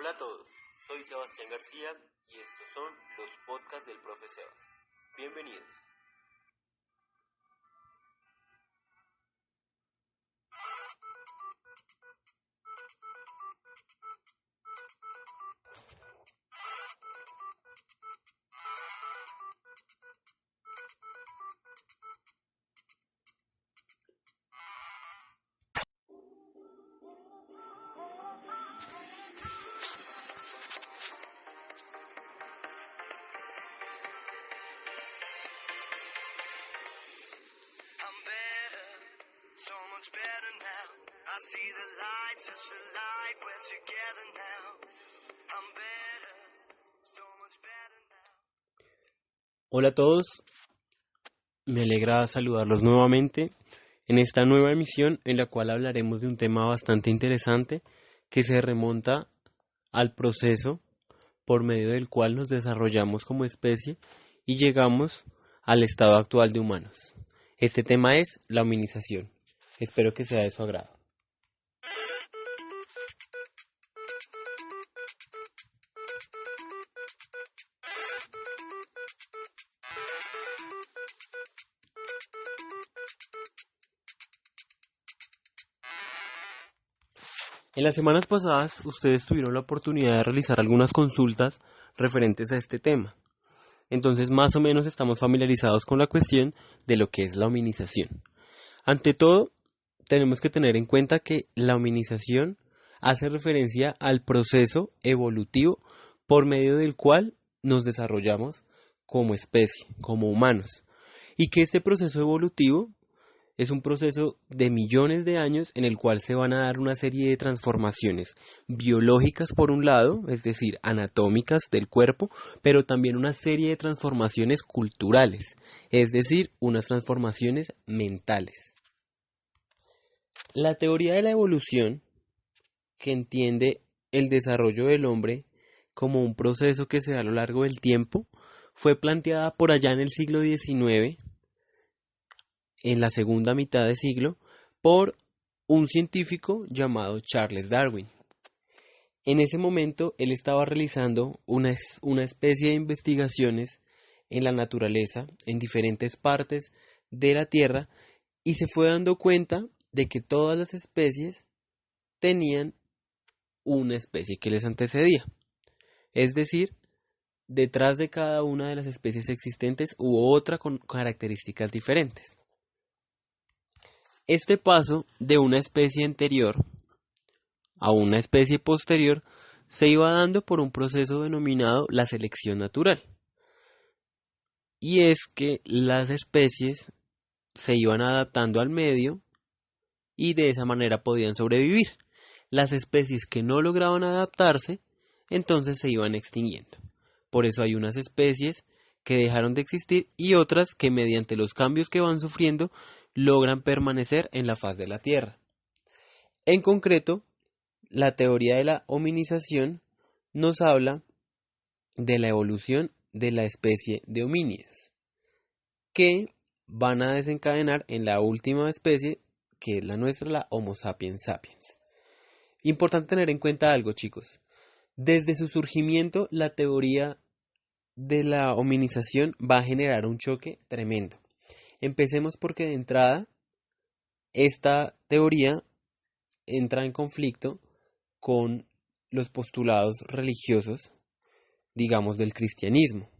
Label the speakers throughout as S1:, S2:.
S1: Hola a todos, soy Sebastián García y estos son los podcasts del profe Sebas. Bienvenidos.
S2: So much better now. I see the light, touch the light, we're together now. I'm better, so much better now.
S1: Hola a todos, me alegra saludarlos nuevamente en esta nueva emisión en la cual hablaremos de un tema bastante interesante que se remonta al proceso por medio del cual nos desarrollamos como especie y llegamos al estado actual de humanos. Este tema es la hominización. Espero que sea de su agrado. En las semanas pasadas, ustedes tuvieron la oportunidad de realizar algunas consultas referentes a este tema. Entonces, más o menos estamos familiarizados con la cuestión de lo que es la hominización. Ante todo, tenemos que tener en cuenta que la hominización hace referencia al proceso evolutivo por medio del cual nos desarrollamos como especie, como humanos, y que este proceso evolutivo es un proceso de millones de años en el cual se van a dar una serie de transformaciones biológicas por un lado, es decir, anatómicas del cuerpo, pero también una serie de transformaciones culturales, es decir, unas transformaciones mentales. La teoría de la evolución, que entiende el desarrollo del hombre como un proceso que se da a lo largo del tiempo, fue planteada por allá en el siglo XIX, en la segunda mitad de siglo, por un científico llamado Charles Darwin. En ese momento él estaba realizando una especie de investigaciones en la naturaleza, en diferentes partes de la Tierra, y se fue dando cuenta de que todas las especies tenían una especie que les antecedía. Es decir, detrás de cada una de las especies existentes hubo otra con características diferentes. Este paso de una especie anterior a una especie posterior se iba dando por un proceso denominado la selección natural. Y es que las especies se iban adaptando al medio y de esa manera podían sobrevivir. Las especies que no lograban adaptarse, entonces se iban extinguiendo. Por eso hay unas especies que dejaron de existir y otras que mediante los cambios que van sufriendo logran permanecer en la faz de la Tierra. En concreto, la teoría de la hominización nos habla de la evolución de la especie de homínidos, que van a desencadenar en la última especie, que es la nuestra, la Homo sapiens sapiens. Importante tener en cuenta algo, chicos. Desde su surgimiento, la teoría de la hominización va a generar un choque tremendo. Empecemos porque de entrada, esta teoría entra en conflicto con los postulados religiosos, digamos, del cristianismo.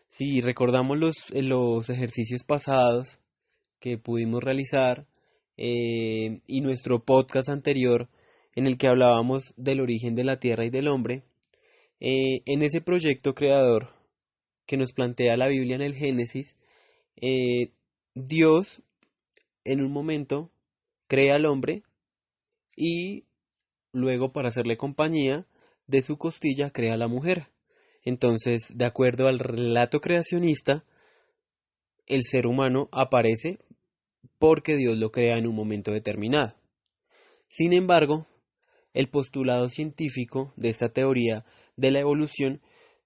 S1: Si recordamos los ejercicios pasados que pudimos realizar y nuestro podcast anterior en el que hablábamos del origen de la Tierra y del hombre, en ese proyecto creador que nos plantea la Biblia en el Génesis, Dios en un momento crea al hombre y luego, para hacerle compañía, de su costilla crea a la mujer. Entonces, de acuerdo al relato creacionista, el ser humano aparece porque Dios lo crea en un momento determinado. Sin embargo, el postulado científico de esta teoría de la evolución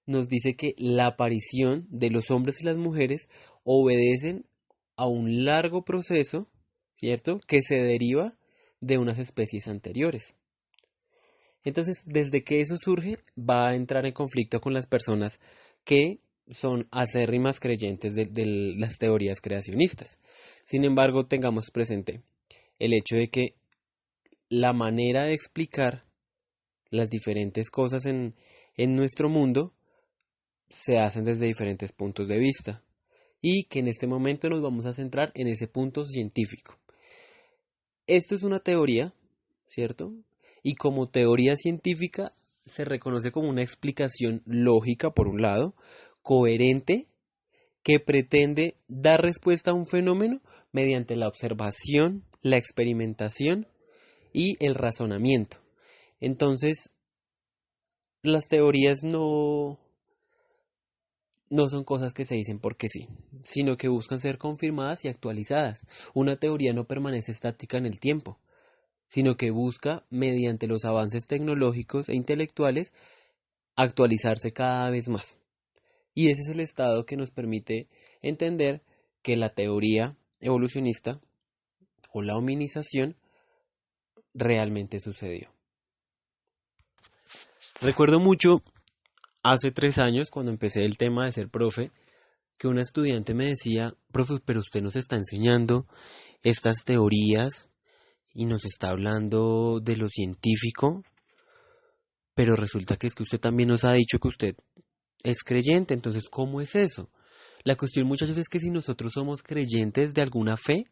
S1: nos dice que la aparición de los hombres y las mujeres obedecen a un largo proceso, ¿cierto?, que se deriva de unas especies anteriores. Entonces, desde que eso surge, va a entrar en conflicto con las personas que son acérrimas creyentes de las teorías creacionistas. Sin embargo, tengamos presente el hecho de que la manera de explicar las diferentes cosas en nuestro mundo se hacen desde diferentes puntos de vista y que en este momento nos vamos a centrar en ese punto científico. Esto es una teoría, ¿cierto? Y como teoría científica se reconoce como una explicación lógica, por un lado, coherente, que pretende dar respuesta a un fenómeno mediante la observación, la experimentación y el razonamiento. Entonces, las teorías no son cosas que se dicen porque sí, sino que buscan ser confirmadas y actualizadas. Una teoría no permanece estática en el tiempo, sino que busca, mediante los avances tecnológicos e intelectuales, actualizarse cada vez más. Y ese es el estado que nos permite entender que la teoría evolucionista o la hominización realmente sucedió. Recuerdo mucho hace 3 años, cuando empecé el tema de ser profe, que una estudiante me decía: profe, pero usted nos está enseñando estas teorías y nos está hablando de lo científico, pero resulta que es que usted también nos ha dicho que usted es creyente, entonces ¿cómo es eso? La cuestión, muchachos, es que si nosotros somos creyentes de alguna fe,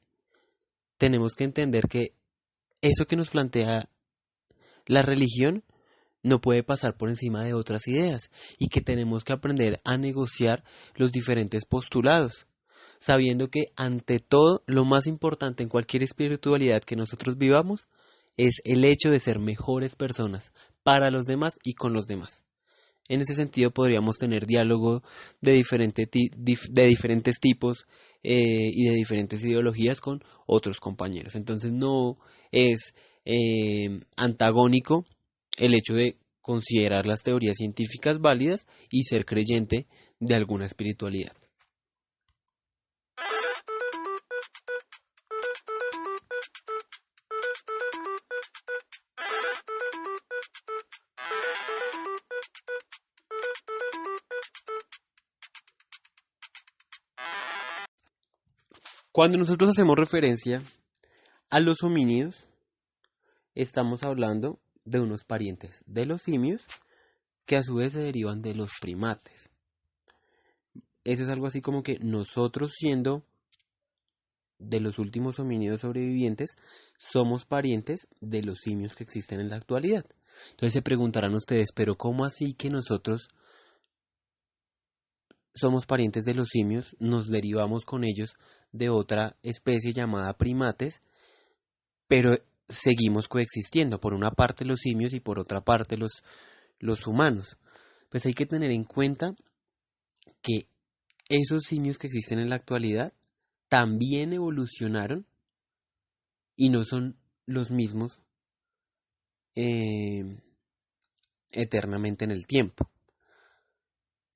S1: tenemos que entender que eso que nos plantea la religión no puede pasar por encima de otras ideas y que tenemos que aprender a negociar los diferentes postulados, sabiendo que ante todo lo más importante en cualquier espiritualidad que nosotros vivamos es el hecho de ser mejores personas para los demás y con los demás. En ese sentido podríamos tener diálogo de diferentes tipos y de diferentes ideologías con otros compañeros. Entonces no es antagónico el hecho de considerar las teorías científicas válidas y ser creyente de alguna espiritualidad. Cuando nosotros hacemos referencia a los homínidos, estamos hablando de unos parientes de los simios que a su vez se derivan de los primates. Eso es algo así como que nosotros, siendo de los últimos homínidos sobrevivientes, somos parientes de los simios que existen en la actualidad. Entonces se preguntarán ustedes, pero ¿cómo así que nosotros somos parientes de los simios, nos derivamos con ellos de otra especie llamada primates, pero seguimos coexistiendo, por una parte los simios y por otra parte los humanos? Pues hay que tener en cuenta que esos simios que existen en la actualidad también evolucionaron y no son los mismos eh, eternamente en el tiempo.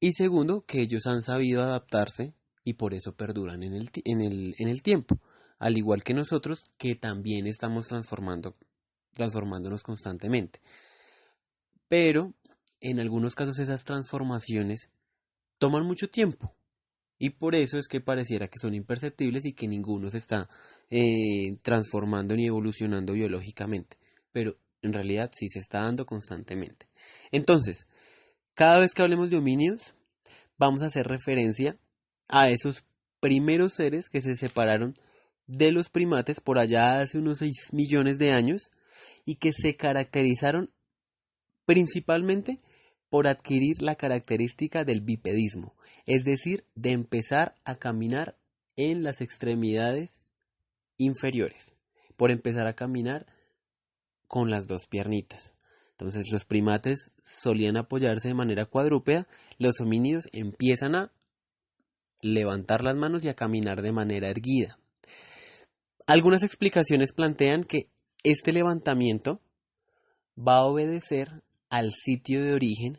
S1: Y segundo, que ellos han sabido adaptarse y por eso perduran en el tiempo, al igual que nosotros, que también estamos transformándonos constantemente. Pero en algunos casos esas transformaciones toman mucho tiempo y por eso es que pareciera que son imperceptibles y que ninguno se está transformando ni evolucionando biológicamente, pero en realidad sí se está dando constantemente. Entonces, cada vez que hablemos de homínidos, vamos a hacer referencia a esos primeros seres que se separaron de los primates por allá hace unos 6 millones de años y que se caracterizaron principalmente por adquirir la característica del bipedismo, es decir, de empezar a caminar en las extremidades inferiores, por empezar a caminar con las dos piernitas. Entonces los primates solían apoyarse de manera cuadrúpeda, los homínidos empiezan a levantar las manos y a caminar de manera erguida. Algunas explicaciones plantean que este levantamiento va a obedecer al sitio de origen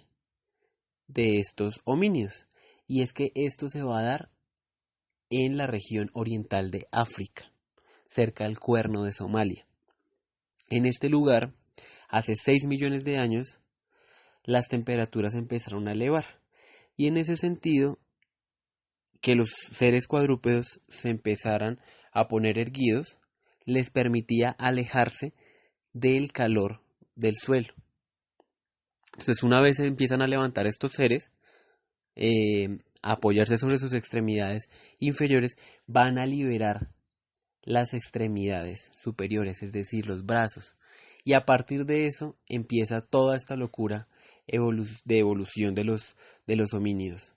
S1: de estos homínidos, y es que esto se va a dar en la región oriental de África, cerca del Cuerno de Somalia. En este lugar hace 6 millones de años, las temperaturas empezaron a elevar. Y en ese sentido, que los seres cuadrúpedos se empezaran a poner erguidos, les permitía alejarse del calor del suelo. Entonces, una vez se empiezan a levantar estos seres, a apoyarse sobre sus extremidades inferiores, van a liberar las extremidades superiores, es decir, los brazos. Y a partir de eso empieza toda esta locura de evolución de los homínidos.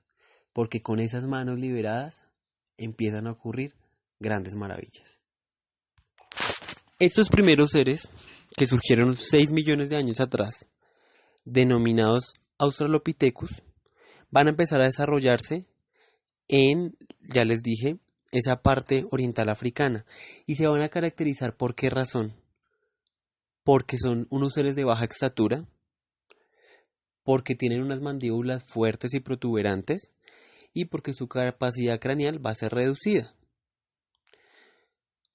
S1: Porque con esas manos liberadas empiezan a ocurrir grandes maravillas. Estos primeros seres, que surgieron 6 millones de años atrás, denominados Australopithecus, van a empezar a desarrollarse en, ya les dije, esa parte oriental africana. Y se van a caracterizar ¿por qué razón? Porque son unos seres de baja estatura, porque tienen unas mandíbulas fuertes y protuberantes, y porque su capacidad craneal va a ser reducida.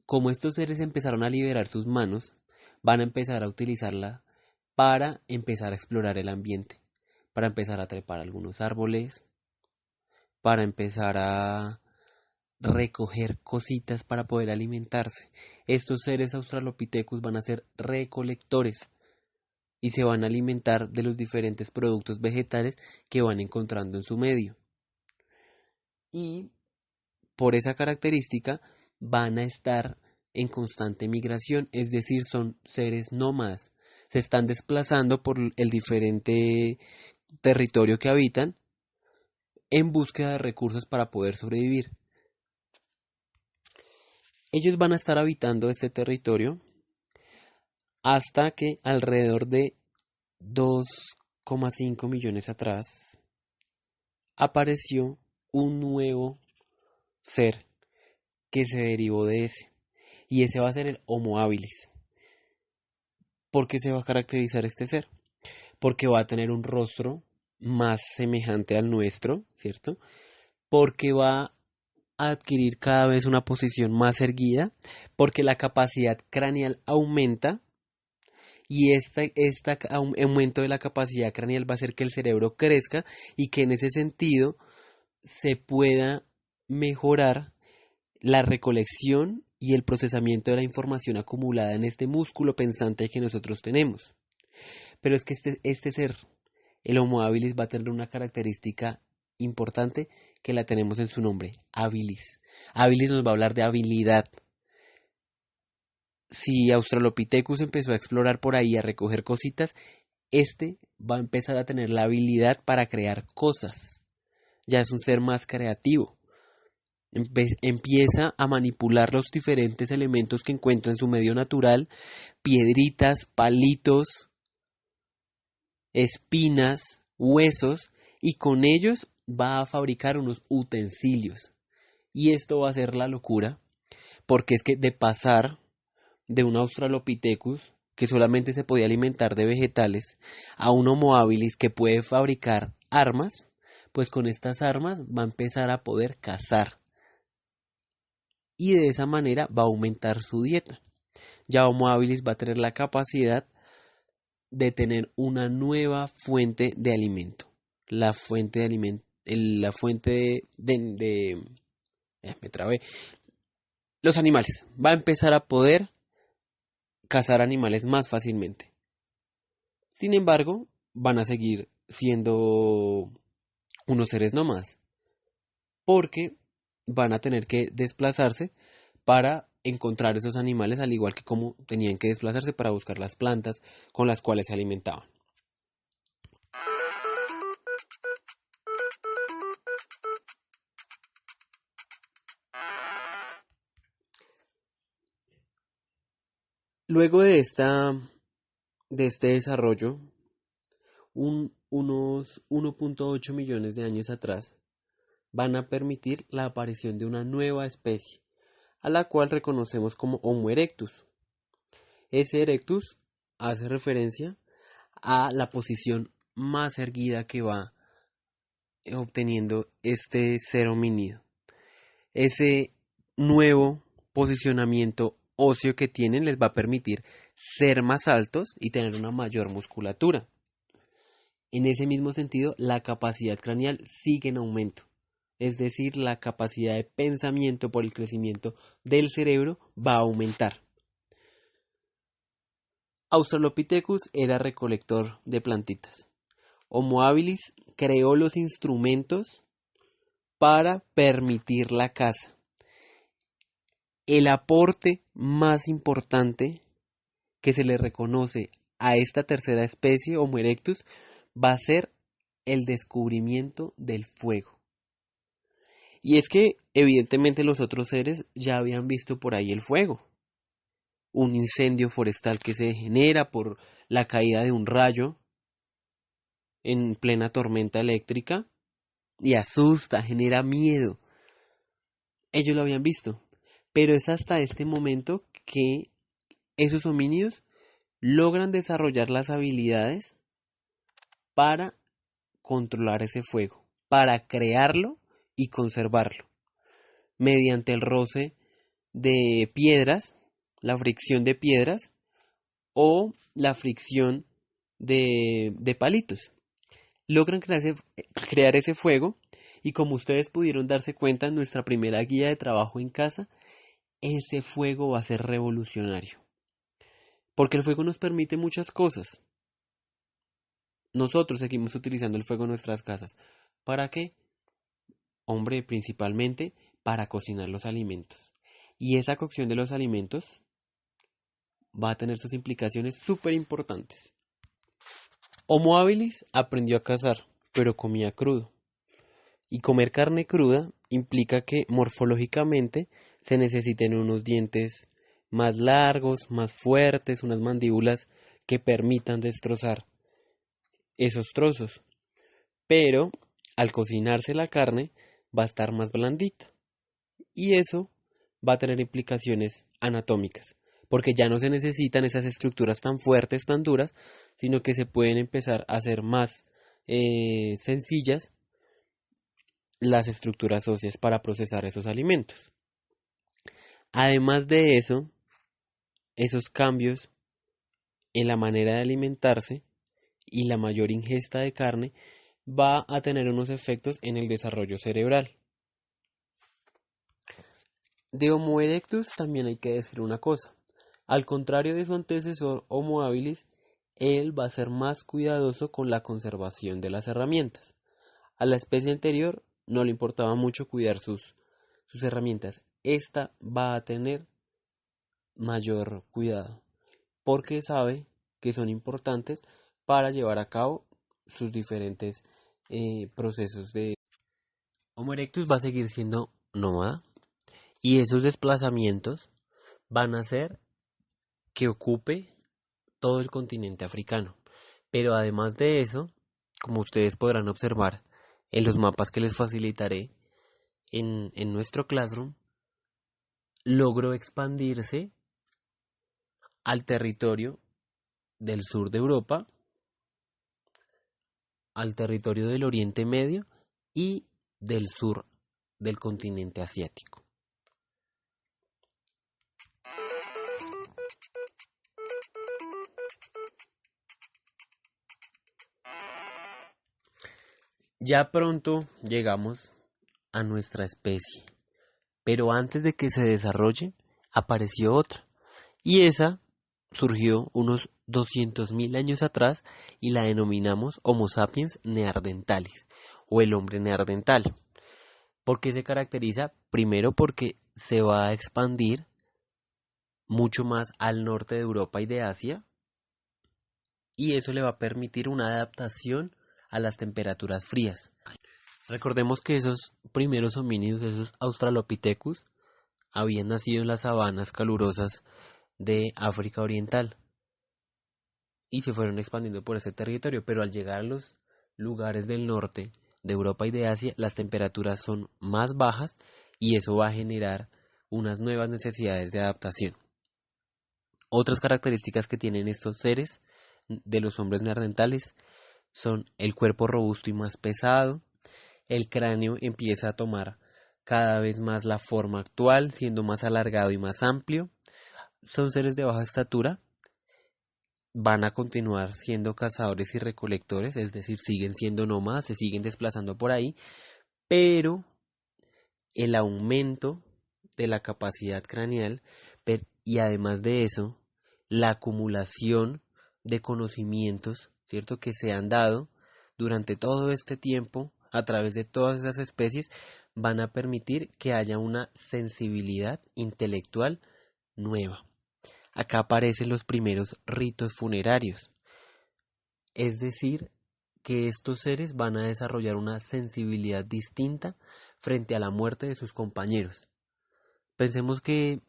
S1: Como estos seres empezaron a liberar sus manos, van a empezar a utilizarla para empezar a explorar el ambiente, para empezar a trepar algunos árboles, para empezar a recoger cositas para poder alimentarse. Estos seres australopithecus van a ser recolectores y se van a alimentar de los diferentes productos vegetales que van encontrando en su medio. Y por esa característica van a estar en constante migración, es decir, son seres nómadas. Se están desplazando por el diferente territorio que habitan en búsqueda de recursos para poder sobrevivir. Ellos van a estar habitando este territorio hasta que alrededor de 2,5 millones atrás apareció un nuevo ser que se derivó de ese. Y ese va a ser el Homo habilis. ¿Por qué se va a caracterizar este ser? Porque va a tener un rostro más semejante al nuestro, ¿cierto? Porque va a adquirir cada vez una posición más erguida, porque la capacidad craneal aumenta y este aumento de la capacidad craneal va a hacer que el cerebro crezca y que en ese sentido se pueda mejorar la recolección y el procesamiento de la información acumulada en este músculo pensante que nosotros tenemos. Pero es que este ser, el Homo habilis, va a tener una característica importante que la tenemos en su nombre, habilis. Habilis nos va a hablar de habilidad. Si Australopithecus empezó a explorar por ahí, a recoger cositas, este va a empezar a tener la habilidad para crear cosas. Ya es un ser más creativo. Empieza a manipular los diferentes elementos que encuentra en su medio natural, piedritas, palitos, espinas, huesos, y con ellos va a fabricar unos utensilios. Y esto va a ser la locura, porque es que de pasar de un Australopithecus que solamente se podía alimentar de vegetales a un Homo habilis que puede fabricar armas, pues con estas armas va a empezar a poder cazar. Y de esa manera va a aumentar su dieta. Ya Homo habilis va a tener la capacidad de tener una nueva fuente de alimento. La fuente de alimento, me trabé. Los animales. Va a empezar a poder cazar animales más fácilmente. Sin embargo, van a seguir siendo unos seres nómadas, porque van a tener que desplazarse para encontrar esos animales, al igual que como tenían que desplazarse para buscar las plantas con las cuales se alimentaban. Luego de este desarrollo, unos 1,8 millones de años atrás, van a permitir la aparición de una nueva especie, a la cual reconocemos como Homo erectus. Ese erectus hace referencia a la posición más erguida que va obteniendo este ser homínido. Ese nuevo posicionamiento óseo que tienen les va a permitir ser más altos y tener una mayor musculatura. En ese mismo sentido, la capacidad craneal sigue en aumento, es decir, la capacidad de pensamiento por el crecimiento del cerebro va a aumentar. Australopithecus era recolector de plantitas. Homo habilis creó los instrumentos para permitir la caza. El aporte más importante que se le reconoce a esta tercera especie, Homo erectus, va a ser el descubrimiento del fuego. Y es que evidentemente los otros seres ya habían visto por ahí el fuego. Un incendio forestal que se genera por la caída de un rayo en plena tormenta eléctrica y asusta, genera miedo. Ellos lo habían visto, pero es hasta este momento que esos homínidos logran desarrollar las habilidades para controlar ese fuego, para crearlo y conservarlo, mediante el roce de piedras, la fricción de piedras o la fricción de palitos. Logran crear ese fuego y como ustedes pudieron darse cuenta en nuestra primera guía de trabajo en casa, ese fuego va a ser revolucionario. Porque el fuego nos permite muchas cosas. Nosotros seguimos utilizando el fuego en nuestras casas. ¿Para qué? Hombre, principalmente para cocinar los alimentos. Y esa cocción de los alimentos va a tener sus implicaciones súper importantes. Homo habilis aprendió a cazar, pero comía crudo. Y comer carne cruda implica que morfológicamente se necesiten unos dientes más largos, más fuertes, unas mandíbulas que permitan destrozar esos trozos. Pero al cocinarse la carne va a estar más blandita. Y eso va a tener implicaciones anatómicas, porque ya no se necesitan esas estructuras tan fuertes, tan duras, sino que se pueden empezar a hacer más sencillas las estructuras óseas para procesar esos alimentos. Además de eso, esos cambios en la manera de alimentarse y la mayor ingesta de carne va a tener unos efectos en el desarrollo cerebral. De Homo erectus también hay que decir una cosa. Al contrario de su antecesor Homo habilis, él va a ser más cuidadoso con la conservación de las herramientas. A la especie anterior no le importaba mucho cuidar sus herramientas. Esta va a tener mayor cuidado porque sabe que son importantes para llevar a cabo sus diferentes procesos de... Homo erectus va a seguir siendo nómada y esos desplazamientos van a hacer que ocupe todo el continente africano. Pero además de eso, como ustedes podrán observar en los mapas que les facilitaré en nuestro Classroom, logró expandirse al territorio del sur de Europa, al territorio del Oriente Medio y del sur del continente asiático. Ya pronto llegamos a nuestra especie, pero antes de que se desarrolle, apareció otra, y esa surgió unos 200.000 años atrás y la denominamos Homo sapiens neanderthalis o el hombre neandertal. ¿Por qué se caracteriza? Primero porque se va a expandir mucho más al norte de Europa y de Asia y eso le va a permitir una adaptación a las temperaturas frías. Recordemos que esos primeros homínidos, esos Australopithecus, habían nacido en las sabanas calurosas de África Oriental y se fueron expandiendo por ese territorio, pero al llegar a los lugares del norte de Europa y de Asia, las temperaturas son más bajas y eso va a generar unas nuevas necesidades de adaptación. Otras características que tienen estos seres de los hombres neandertales son el cuerpo robusto y más pesado, el cráneo empieza a tomar cada vez más la forma actual, siendo más alargado y más amplio. son seres de baja estatura, van a continuar siendo cazadores y recolectores, es decir, siguen siendo nómadas, se siguen desplazando por ahí, pero el aumento de la capacidad craneal y además de eso, la acumulación de conocimientos, ¿cierto?, que se han dado durante todo este tiempo a través de todas esas especies, van a permitir que haya una sensibilidad intelectual nueva. Acá aparecen los primeros ritos funerarios, es decir, que estos seres van a desarrollar una sensibilidad distinta frente a la muerte de sus compañeros. Pensemos que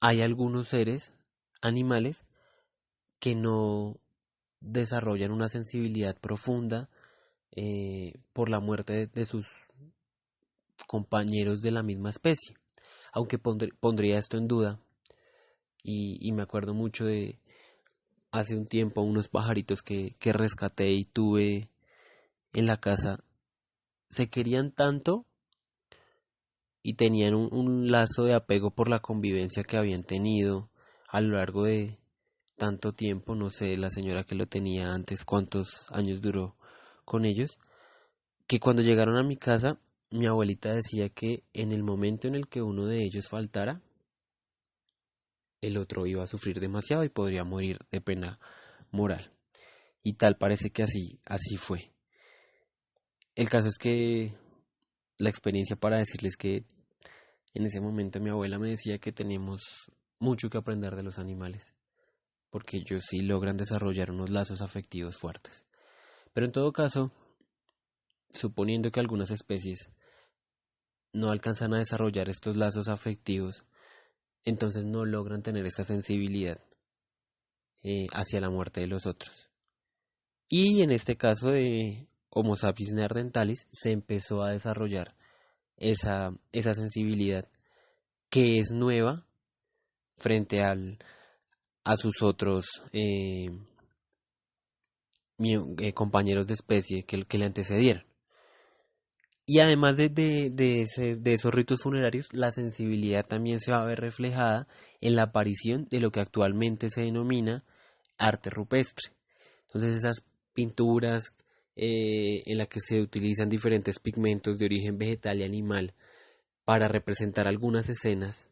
S1: hay algunos seres, animales, que no desarrollan una sensibilidad profunda por la muerte de sus compañeros de la misma especie. Aunque pondría esto en duda, y me acuerdo mucho de hace un tiempo unos pajaritos que rescaté y tuve en la casa, se querían tanto y tenían un lazo de apego por la convivencia que habían tenido a lo largo de tanto tiempo, no sé la señora que lo tenía antes cuántos años duró con ellos, que cuando llegaron a mi casa, mi abuelita decía que en el momento en el que uno de ellos faltara, el otro iba a sufrir demasiado y podría morir de pena moral. Y tal parece que así fue. El caso es que la experiencia para decirles que en ese momento mi abuela me decía que tenemos mucho que aprender de los animales, porque ellos sí logran desarrollar unos lazos afectivos fuertes. Pero en todo caso, suponiendo que algunas especies no alcanzan a desarrollar estos lazos afectivos, entonces no logran tener esa sensibilidad hacia la muerte de los otros. Y en este caso de Homo sapiens neanderthalis se empezó a desarrollar esa sensibilidad que es nueva frente a sus otros compañeros de especie que le antecedieron. Y además de esos ritos funerarios, la sensibilidad también se va a ver reflejada en la aparición de lo que actualmente se denomina arte rupestre. Entonces esas pinturas en las que se utilizan diferentes pigmentos de origen vegetal y animal para representar algunas escenas,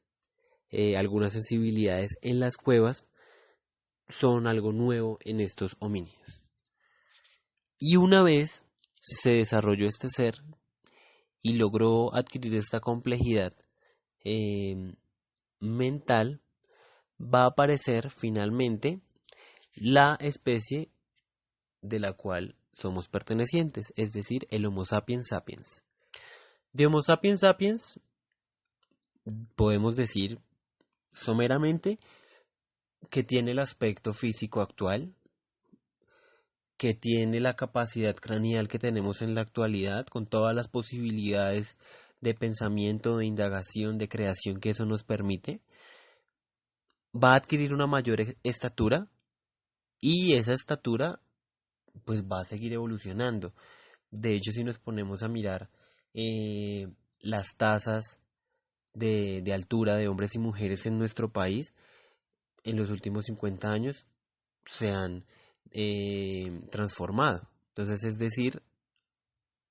S1: algunas sensibilidades en las cuevas, son algo nuevo en estos homínidos. Y una vez se desarrolló este ser y logró adquirir esta complejidad eh, mental, va a aparecer finalmente la especie de la cual somos pertenecientes, es decir, el Homo sapiens sapiens. De Homo sapiens sapiens podemos decir someramente que tiene el aspecto físico actual, que tiene la capacidad craneal que tenemos en la actualidad, con todas las posibilidades de pensamiento, de indagación, de creación que eso nos permite, va a adquirir una mayor estatura y esa estatura pues va a seguir evolucionando. De hecho, si nos ponemos a mirar las tasas de altura de hombres y mujeres en nuestro país, en los últimos 50 años se han transformado. Entonces, es decir,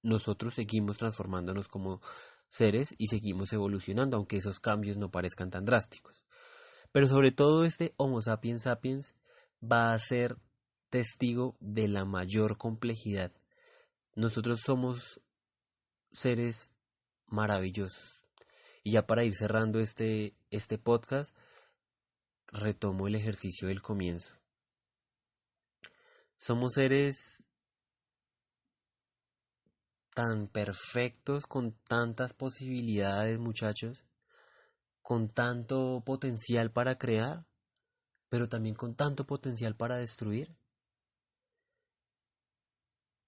S1: nosotros seguimos transformándonos como seres y seguimos evolucionando, aunque esos cambios no parezcan tan drásticos. Pero sobre todo este Homo sapiens sapiens va a ser testigo de la mayor complejidad. Nosotros somos seres maravillosos. Y ya para ir cerrando este podcast, retomo el ejercicio del comienzo. Somos seres tan perfectos, con tantas posibilidades, muchachos, con tanto potencial para crear, pero también con tanto potencial para destruir.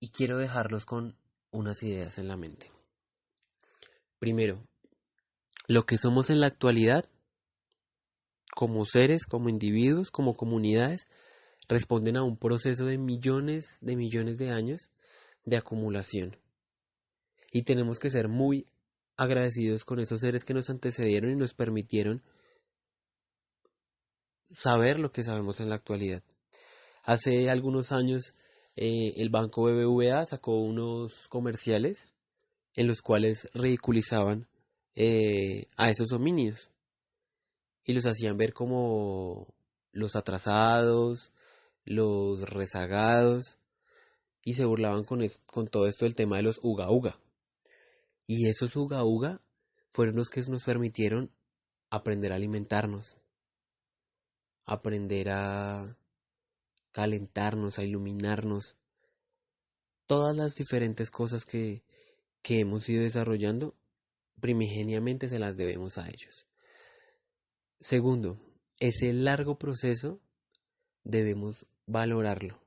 S1: Y quiero dejarlos con unas ideas en la mente. Primero, lo que somos en la actualidad, como seres, como individuos, como comunidades, responden a un proceso de millones de años de acumulación. Y tenemos que ser muy agradecidos con esos seres que nos antecedieron y nos permitieron saber lo que sabemos en la actualidad. Hace algunos años el banco BBVA sacó unos comerciales en los cuales ridiculizaban a esos homínidos y los hacían ver como los atrasados, los rezagados, y se burlaban con todo esto del tema de los uga uga. Y esos uga uga fueron los que nos permitieron aprender a alimentarnos, aprender a calentarnos, a iluminarnos, todas las diferentes cosas que hemos ido desarrollando, primigeniamente se las debemos a ellos. Segundo, ese largo proceso debemos valorarlo.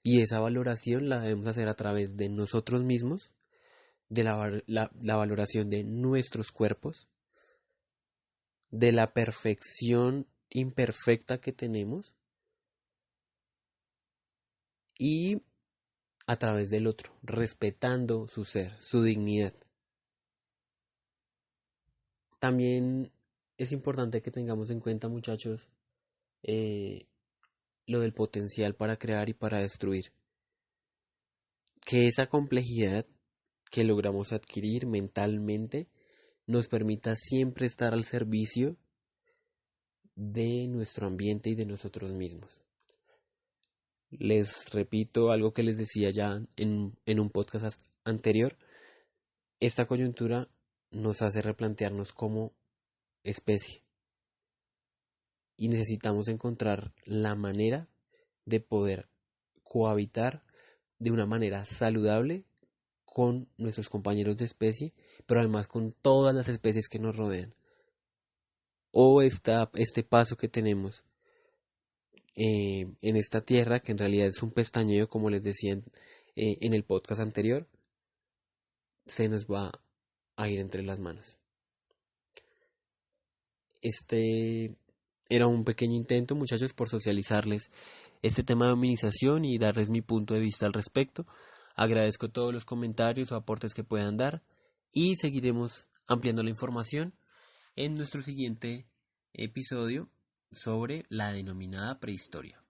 S1: Y esa valoración la debemos hacer a través de nosotros mismos, de la valoración de nuestros cuerpos, de la perfección imperfecta que tenemos y a través del otro, respetando su ser, su dignidad. También es importante que tengamos en cuenta, muchachos, eh, lo del potencial para crear y para destruir. Que esa complejidad que logramos adquirir mentalmente nos permita siempre estar al servicio de nuestro ambiente y de nosotros mismos. Les repito algo que les decía ya en un podcast anterior. Esta coyuntura nos hace replantearnos como especie y necesitamos encontrar la manera de poder cohabitar de una manera saludable con nuestros compañeros de especie, pero además con todas las especies que nos rodean. O este paso que tenemos en esta tierra, que en realidad es un pestañeo, como les decía en el podcast anterior, se nos va a ir entre las manos. Este era un pequeño intento, muchachos, por socializarles este tema de hominización y darles mi punto de vista al respecto. Agradezco todos los comentarios o aportes que puedan dar y seguiremos ampliando la información en nuestro siguiente episodio sobre la denominada prehistoria.